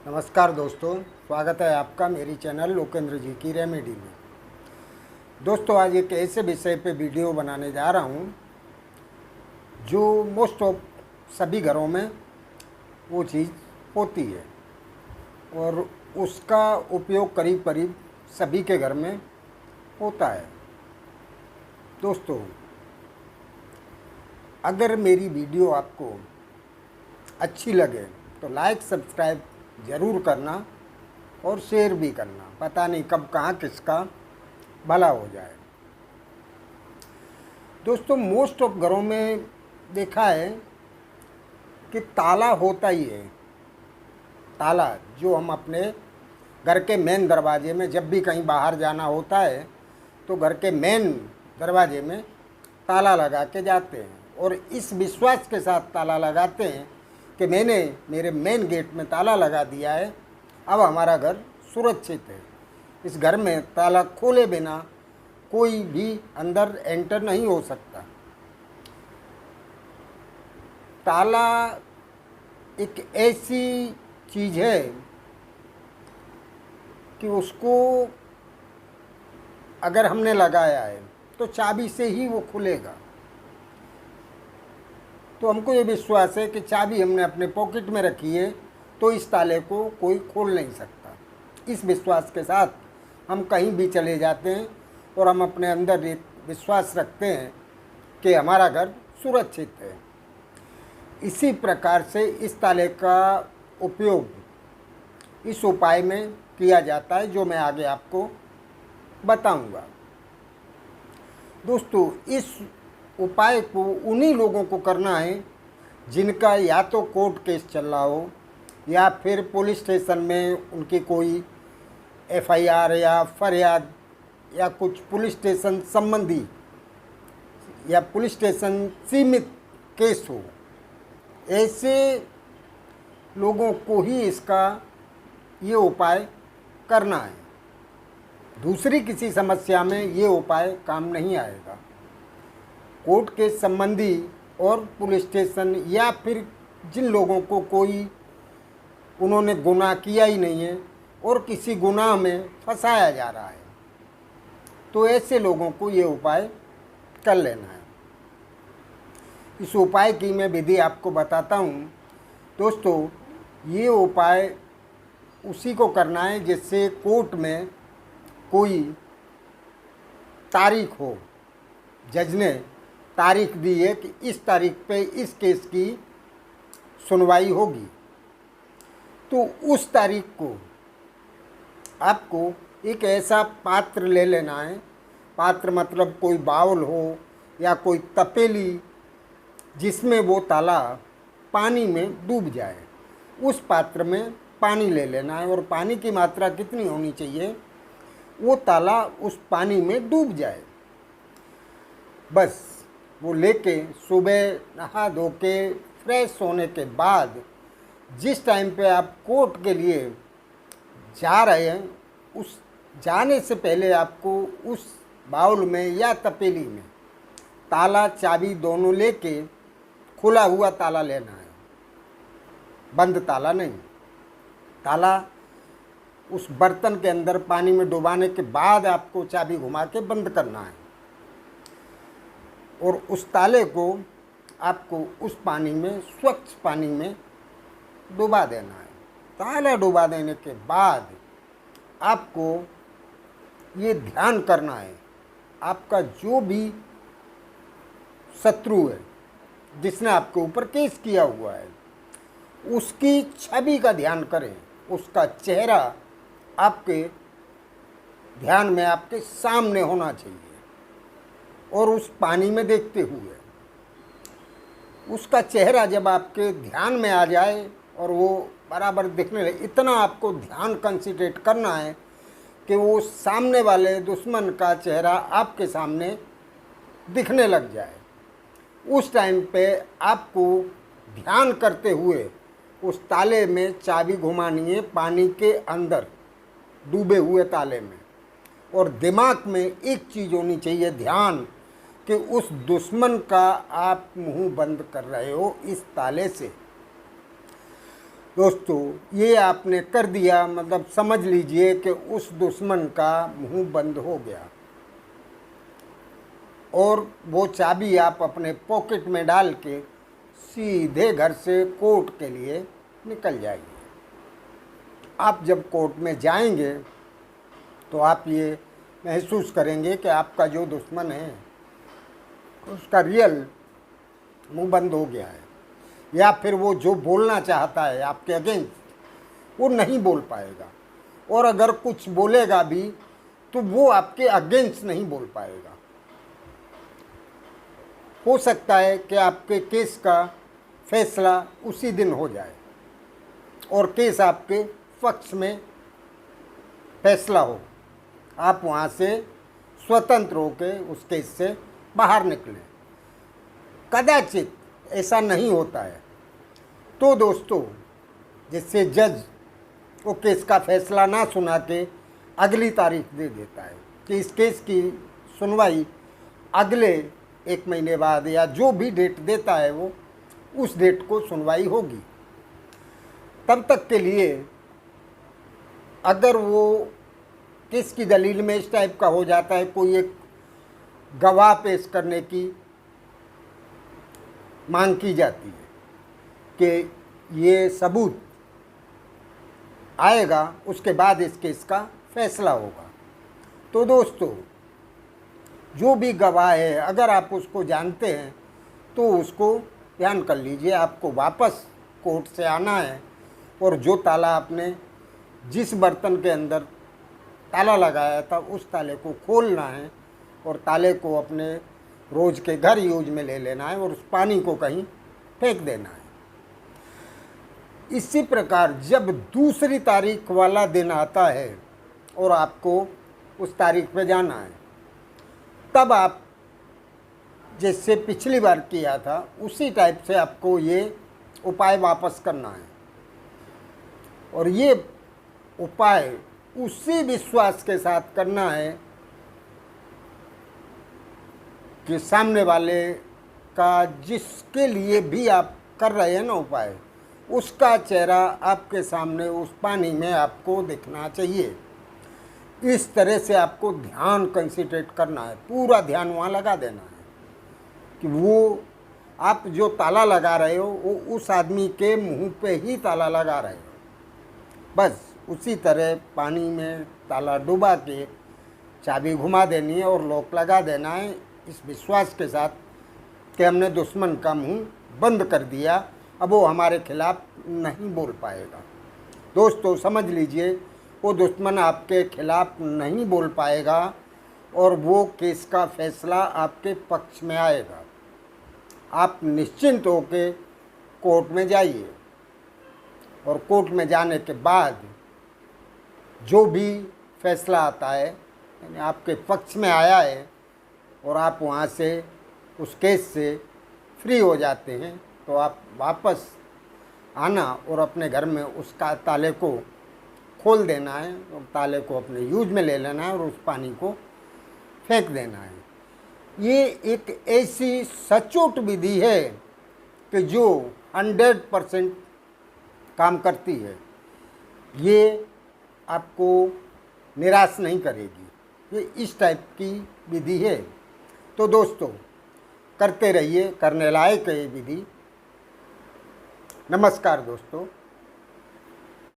नमस्कार दोस्तों, स्वागत है आपका मेरी चैनल लोकेंद्र जी की रेमेडी में। दोस्तों, आज एक ऐसे विषय पे वीडियो बनाने जा रहा हूँ जो मोस्ट ऑफ सभी घरों में वो चीज़ होती है और उसका उपयोग करीब करीब सभी के घर में होता है। दोस्तों, अगर मेरी वीडियो आपको अच्छी लगे तो लाइक सब्सक्राइब ज़रूर करना और शेयर भी करना। पता नहीं कब कहाँ किसका भला हो जाए। दोस्तों, मोस्ट ऑफ घरों में देखा है कि ताला होता ही है। ताला जो हम अपने घर के मेन दरवाजे में जब भी कहीं बाहर जाना होता है तो घर के मेन दरवाजे में ताला लगा के जाते हैं और इस विश्वास के साथ ताला लगाते हैं कि मैंने मेरे मेन गेट में ताला लगा दिया है, अब हमारा घर सुरक्षित है। इस घर में ताला खोले बिना कोई भी अंदर एंटर नहीं हो सकता। ताला एक ऐसी चीज़ है कि उसको अगर हमने लगाया है तो चाबी से ही वो खुलेगा। तो हमको ये विश्वास है कि चाबी हमने अपने पॉकेट में रखी है तो इस ताले को कोई खोल नहीं सकता। इस विश्वास के साथ हम कहीं भी चले जाते हैं और हम अपने अंदर एक विश्वास रखते हैं कि हमारा घर सुरक्षित है। इसी प्रकार से इस ताले का उपयोग इस उपाय में किया जाता है जो मैं आगे आपको बताऊंगा। दोस्तों, इस उपाय को उन्हीं लोगों को करना है जिनका या तो कोर्ट केस चल रहा हो या फिर पुलिस स्टेशन में उनकी कोई एफआईआर या फरियाद या कुछ पुलिस स्टेशन संबंधी या पुलिस स्टेशन सीमित केस हो। ऐसे लोगों को ही इसका ये उपाय करना है। दूसरी किसी समस्या में ये उपाय काम नहीं आएगा। कोर्ट के संबंधी और पुलिस स्टेशन या फिर जिन लोगों को कोई उन्होंने गुनाह किया ही नहीं है और किसी गुनाह में फंसाया जा रहा है, तो ऐसे लोगों को ये उपाय कर लेना है। इस उपाय की मैं विधि आपको बताता हूँ। दोस्तों, ये उपाय उसी को करना है जिससे कोर्ट में कोई तारीख हो, जज ने तारीख दी है कि इस तारीख पे इस केस की सुनवाई होगी, तो उस तारीख को आपको एक ऐसा पात्र ले लेना है। पात्र मतलब कोई बाउल हो या कोई तपेली जिसमें वो ताला पानी में डूब जाए। उस पात्र में पानी ले लेना है और पानी की मात्रा कितनी होनी चाहिए, वो ताला उस पानी में डूब जाए। बस वो लेके सुबह नहा धो के फ्रेश होने के बाद जिस टाइम पे आप कोर्ट के लिए जा रहे हैं, उस जाने से पहले आपको उस बाउल में या तपेली में ताला चाबी दोनों लेके खुला हुआ ताला लेना है, बंद ताला नहीं। ताला उस बर्तन के अंदर पानी में डुबाने के बाद आपको चाबी घुमा के बंद करना है और उस ताले को आपको उस पानी में, स्वच्छ पानी में डुबा देना है। ताला डुबा देने के बाद आपको ये ध्यान करना है, आपका जो भी शत्रु है जिसने आपके ऊपर केस किया हुआ है, उसकी छवि का ध्यान करें। उसका चेहरा आपके ध्यान में, आपके सामने होना चाहिए और उस पानी में देखते हुए उसका चेहरा जब आपके ध्यान में आ जाए और वो बराबर दिखने लगे, इतना आपको ध्यान कंसंट्रेट करना है कि वो सामने वाले दुश्मन का चेहरा आपके सामने दिखने लग जाए। उस टाइम पे आपको ध्यान करते हुए उस ताले में चाबी घुमानी है, पानी के अंदर डूबे हुए ताले में। और दिमाग में एक चीज़ होनी चाहिए, ध्यान, कि उस दुश्मन का आप मुंह बंद कर रहे हो इस ताले से। दोस्तों ये आपने कर दिया, मतलब समझ लीजिए कि उस दुश्मन का मुंह बंद हो गया और वो चाबी आप अपने पॉकेट में डाल के सीधे घर से कोर्ट के लिए निकल जाइए। आप जब कोर्ट में जाएंगे तो आप ये महसूस करेंगे कि आपका जो दुश्मन है उसका रियल मुंह बंद हो गया है, या फिर वो जो बोलना चाहता है आपके अगेंस्ट वो नहीं बोल पाएगा, और अगर कुछ बोलेगा भी तो वो आपके अगेंस्ट नहीं बोल पाएगा। हो सकता है कि आपके केस का फैसला उसी दिन हो जाए और केस आपके पक्ष में फैसला हो, आप वहाँ से स्वतंत्र होकर उस केस से बाहर निकलें। कदाचित ऐसा नहीं होता है तो दोस्तों, जिससे जज वो केस का फैसला ना सुना के अगली तारीख दे देता है कि इस केस की सुनवाई अगले 1 महीने बाद, या जो भी डेट देता है वो उस डेट को सुनवाई होगी। तब तक के लिए अगर वो केस की दलील में इस टाइप का हो जाता है, कोई एक गवाह पेश करने की मांग की जाती है कि ये सबूत आएगा उसके बाद इस केस का फैसला होगा, तो दोस्तों जो भी गवाह है अगर आप उसको जानते हैं तो उसको ध्यान कर लीजिए। आपको वापस कोर्ट से आना है और जो ताला आपने जिस बर्तन के अंदर ताला लगाया था उस ताले को खोलना है और ताले को अपने रोज़ के घर यूज में ले लेना है और उस पानी को कहीं फेंक देना है। इसी प्रकार जब दूसरी तारीख वाला दिन आता है और आपको उस तारीख पे जाना है, तब आप जैसे पिछली बार किया था उसी टाइप से आपको ये उपाय वापस करना है, और ये उपाय उसी विश्वास के साथ करना है कि सामने वाले का, जिसके लिए भी आप कर रहे हैं ना उपाय, उसका चेहरा आपके सामने उस पानी में आपको दिखना चाहिए। इस तरह से आपको ध्यान कंसंट्रेट करना है, पूरा ध्यान वहाँ लगा देना है कि वो आप जो ताला लगा रहे हो वो उस आदमी के मुंह पे ही ताला लगा रहे हो। बस उसी तरह पानी में ताला डुबा के चाबी घुमा देनी है और लॉक लगा देना है, इस विश्वास के साथ कि हमने दुश्मन का मुंह बंद कर दिया, अब वो हमारे खिलाफ नहीं बोल पाएगा। दोस्तों समझ लीजिए, वो दुश्मन आपके खिलाफ नहीं बोल पाएगा और वो केस का फैसला आपके पक्ष में आएगा। आप निश्चिंत होकर कोर्ट में जाइए और कोर्ट में जाने के बाद जो भी फैसला आता है, यानी आपके पक्ष में आया है और आप वहाँ से उस केस से फ्री हो जाते हैं, तो आप वापस आना और अपने घर में उसका ताले को खोल देना है और ताले को अपने यूज में ले लेना है और उस पानी को फेंक देना है। ये एक ऐसी सचोट विधि है कि जो 100% काम करती है। ये आपको निराश नहीं करेगी, ये इस टाइप की विधि है। तो दोस्तों करते रहिए, करने लायक है ये विधि। नमस्कार दोस्तों।